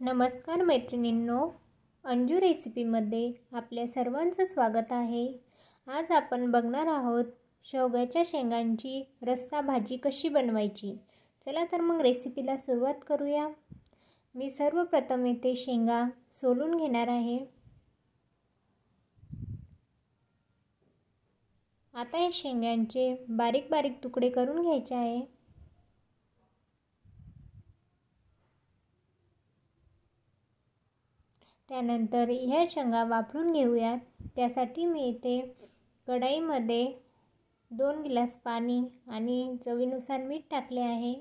नमस्कार मैत्रिणींनो, अंजू रेसिपीमध्ये आपल्या सर्वांचं स्वागत आहे। आज आपण बघणार आहोत शेवग्याच्या शेंगांची रस्सा भाजी कशी बनवायची। चला तर मग रेसिपीला सुरुवात करूया। मी सर्वप्रथम इथे शेंगा सोलून घेणार आहे। आता या शेंगांचे बारीक बारीक तुकडे करून घ्यायचे आहे। त्यानंतर ह्या शेंगा वाफळून घेऊयात। त्यासाठी मी इथे कढईमध्ये 2 ग्लास पाणी आणि चवीनुसार मीठ टाकले आहे।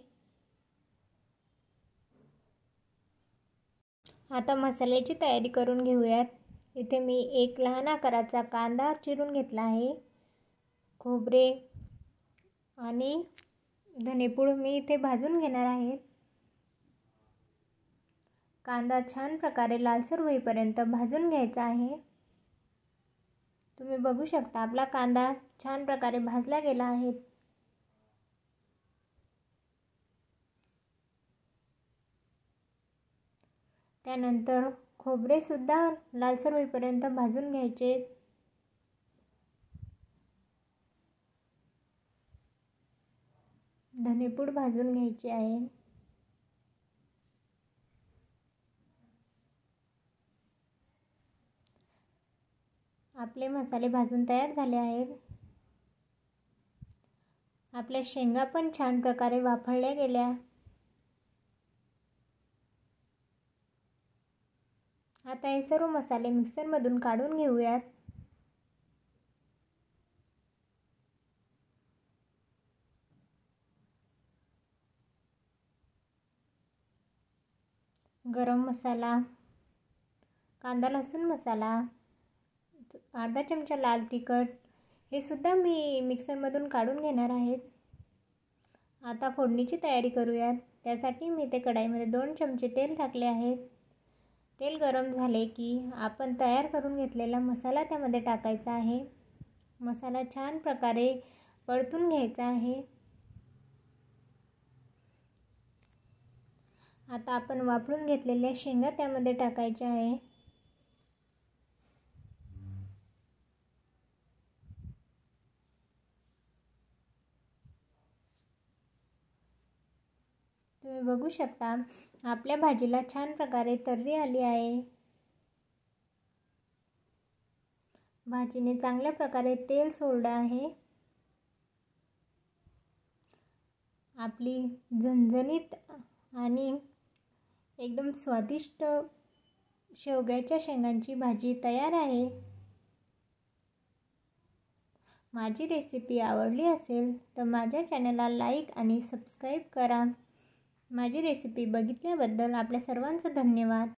आता मसाल्याची तयारी करून घेऊयात। इथे मी एक लहान आकाराचा कांदा चिरून घेतला आहे। खोबरे आणि धनेपूड मी इथे भाजून घेणार आहे। कांदा छान प्रकारे लालसर होईपर्यंत भाजून घ्यायचा आहे। तुम्ही बघू शकता आपला कांदा छान प्रकारे भाजला गेला आहे। त्यानंतर खोबरे सुद्धा लालसर होईपर्यंत भाजून घ्यायचे। धनेपूड भाजून घ्यायची आहे। आपले मसाले भाजून तयार झाले आहेत। आपल्या शेंगा पण छान प्रकारे वाफळल्या गेल्या। आता हे सर्व मसाले मिक्सरमधून काढून घेऊयात। गरम मसाला, कांदा लसूण मसाला, अर्धा चमचा लाल तिखट हे सुद्धा मी मिक्सरमधून काढून घेणार आहे। आता फोडणीची तयारी करूयात। त्यासाठी मी ते कढईमध्ये 2 चमचे तेल टाकले आहे। तेल गरम झाले की आपण तयार करून घेतलेला मसाला त्यामध्ये टाकायचा आहे। मसाला छान प्रकारे परतून घ्यायचा आहे। आता आपण वाफळून घेतलेल्या शेंगा त्यामध्ये टाकायच्या आहे। तुम्ही बघू शकता आपल्या भाजीला छान प्रकारे तर्री आली आहे। भाजीने चांगल्या प्रकारे तेल सोडलं आहे। आपली झणझणीत आणि एकदम स्वादिष्ट शेवग्याच्या शेंगांची भाजी तयार आहे। माझी रेसिपी आवडली असेल तर माझ्या चॅनलला लाईक आणि सबस्क्राईब करा। माझी रेसिपी बघितल्याबद्दल आपल्या सर्वांचं धन्यवाद।